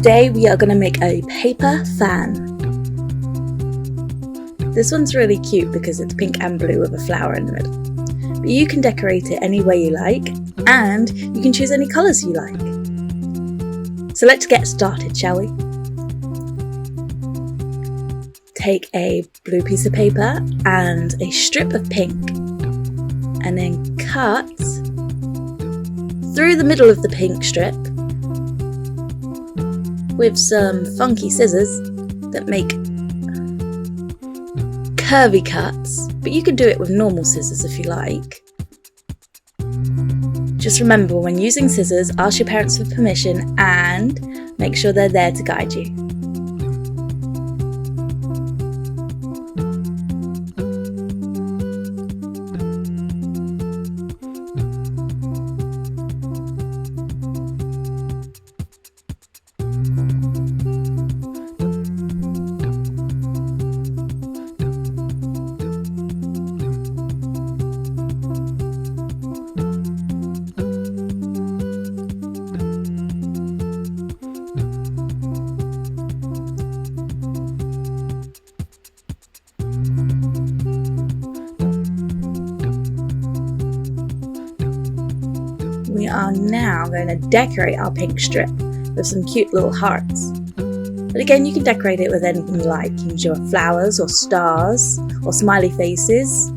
Today we are going to make a paper fan. This one's really cute because it's pink and blue with a flower in the middle. But you can decorate it any way you like, and you can choose any colours you like. So let's get started, shall we? Take a blue piece of paper and a strip of pink, and then cut through the middle of the pink strip with some funky scissors that make curvy cuts, but you can do it with normal scissors if you like. Just remember, when using scissors, ask your parents for permission and make sure they're there to guide you. We are now going to decorate our pink strip with some cute little hearts. But again, you can decorate it with anything you like. You can do flowers or stars or smiley faces.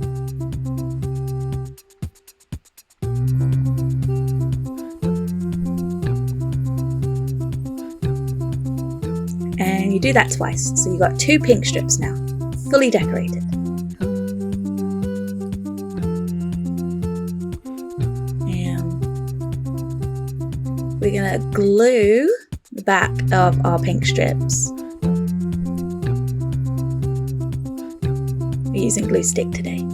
And you do that twice. So you've got 2 pink strips now, fully decorated. We're going to glue the back of our pink strips. We're using glue stick today.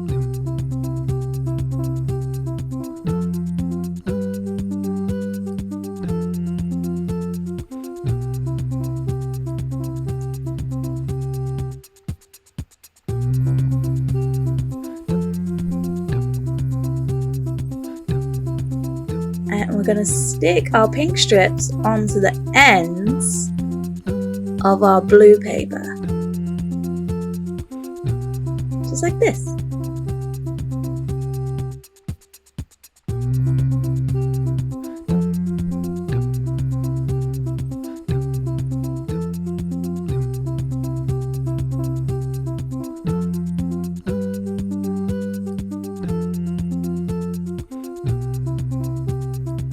And we're going to stick our pink strips onto the ends of our blue paper. Just like this.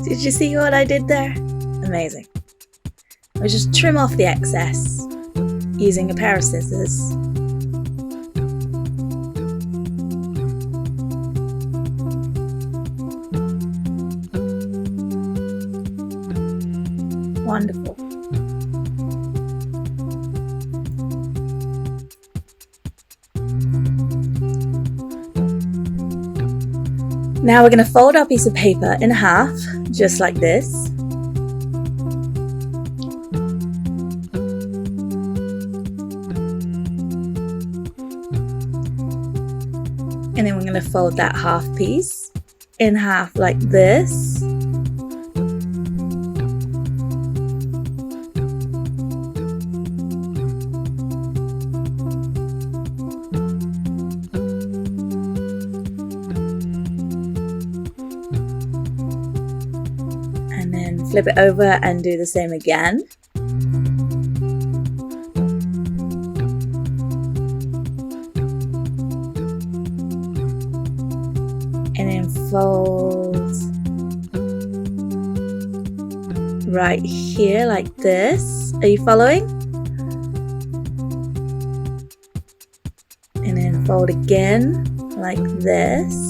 Did you see what I did there? Amazing. I'll just trim off the excess using a pair of scissors. Wonderful. Now we're going to fold our piece of paper in half, just like this. And then we're going to fold that half piece in half like this. And then flip it over and do the same again. And then fold right here like this. Are you following? And then fold again like this.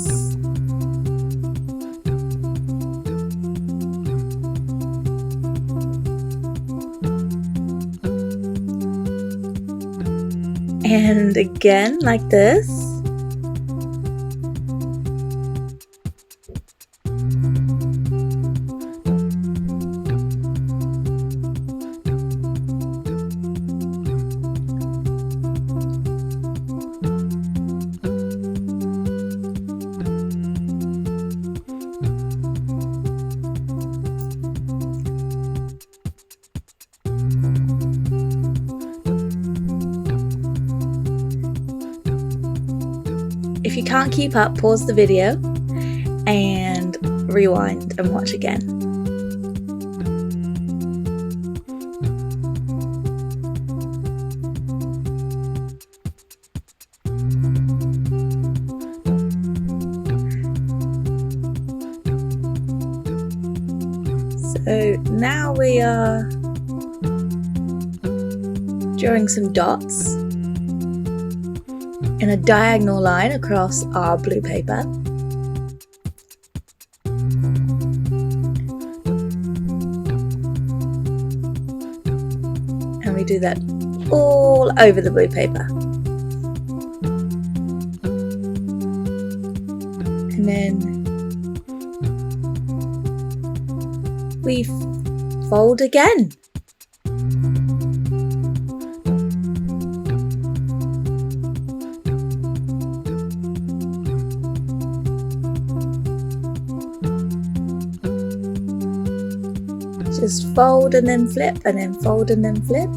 And again like this. If you can't keep up, pause the video and rewind and watch again. So now we are drawing some dots in a diagonal line across our blue paper. And we do that all over the blue paper. And then we fold again. Just fold and then flip and then fold and then flip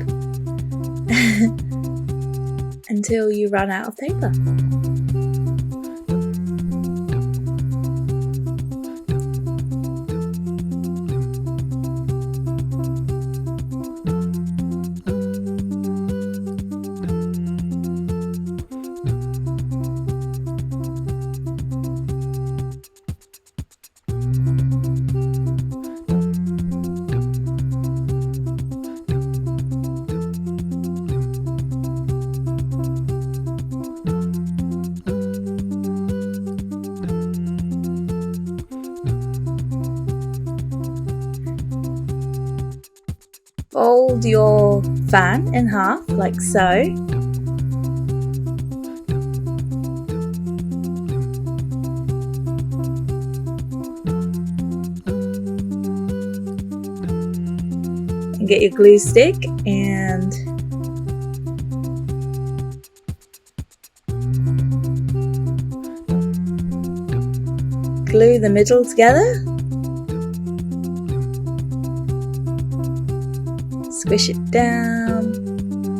until you run out of paper. Fold your fan in half, like so. And get your glue stick and glue the middle together. Squish it down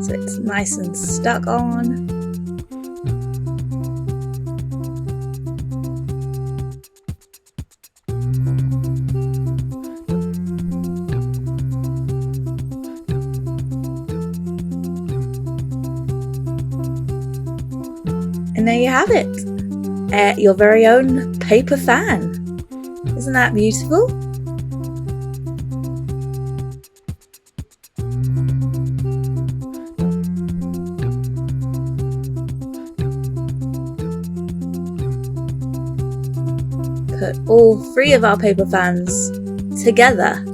so it's nice and stuck on. And there you have it, your very own paper fan. Isn't that beautiful? Put all three of our paper fans together.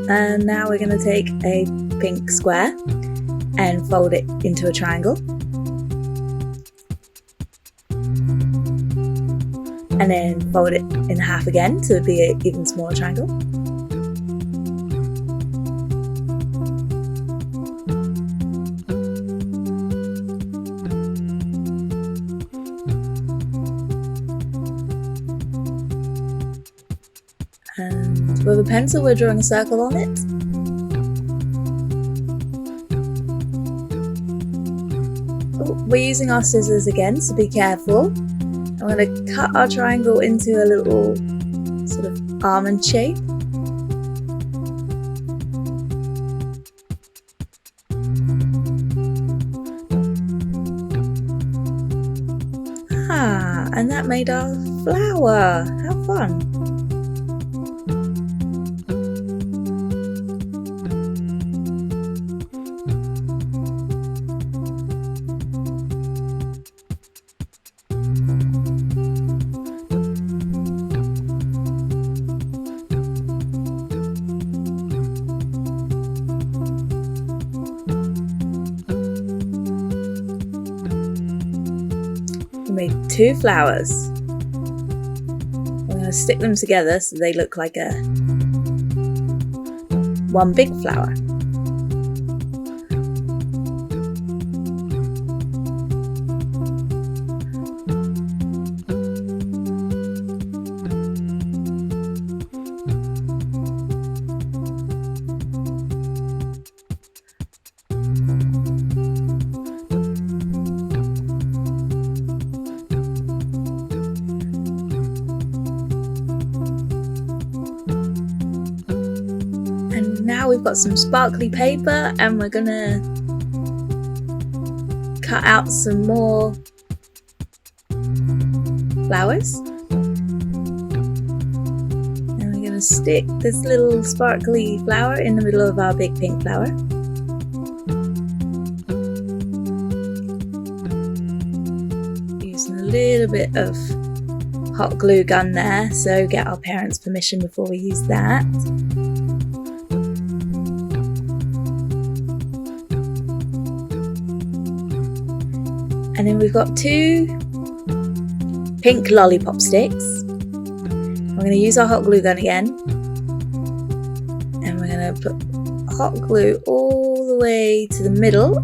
And now we're going to take a pink square and fold it into a triangle. And then fold it in half again to be an even smaller triangle. And with a pencil we're drawing a circle on it. Oh, we're using our scissors again, so be careful. I'm going to cut our triangle into a little sort of almond shape. And that made our flower. How fun! We made 2 flowers. We're going to stick them together so they look like one big flower. And now we've got some sparkly paper and we're gonna cut out some more flowers. And we're gonna stick this little sparkly flower in the middle of our big pink flower. Using a little bit of hot glue gun there, so get our parents' permission before we use that. And then we've got 2 pink lollipop sticks. We're going to use our hot glue gun again. And we're going to put hot glue all the way to the middle.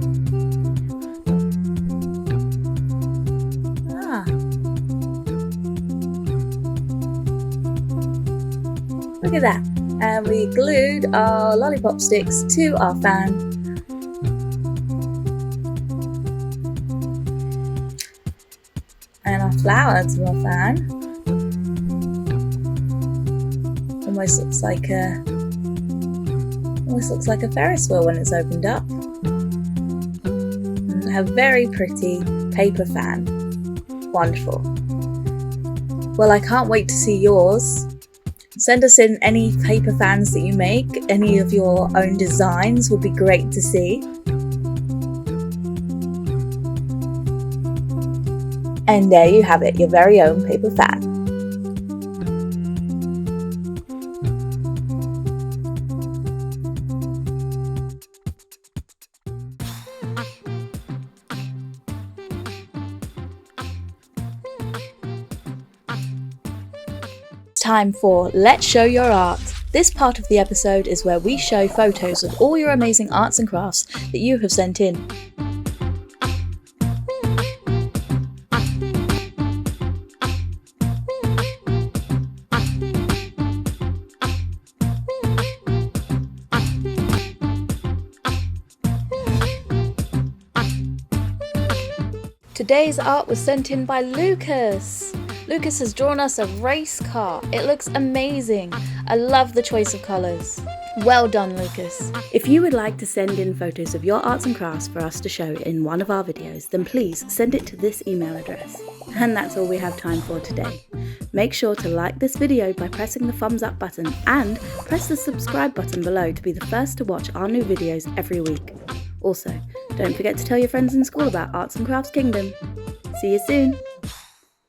Look at that. And we glued our lollipop sticks to our fan. And our flower to our fan. Almost looks like a Ferris wheel when it's opened up. And a very pretty paper fan. Wonderful. Well, I can't wait to see yours. Send us in any paper fans that you make. Any of your own designs would be great to see. And there you have it, your very own paper fan. It's time for Let's Show Your Art. This part of the episode is where we show photos of all your amazing arts and crafts that you have sent in. Today's art was sent in by Lucas. Lucas has drawn us a race car. It looks amazing. I love the choice of colours. Well done, Lucas. If you would like to send in photos of your arts and crafts for us to show in one of our videos, then please send it to this email address. And that's all we have time for today. Make sure to like this video by pressing the thumbs up button and press the subscribe button below to be the first to watch our new videos every week. Also, don't forget to tell your friends in school about Arts and Crafts Kingdom. See you soon!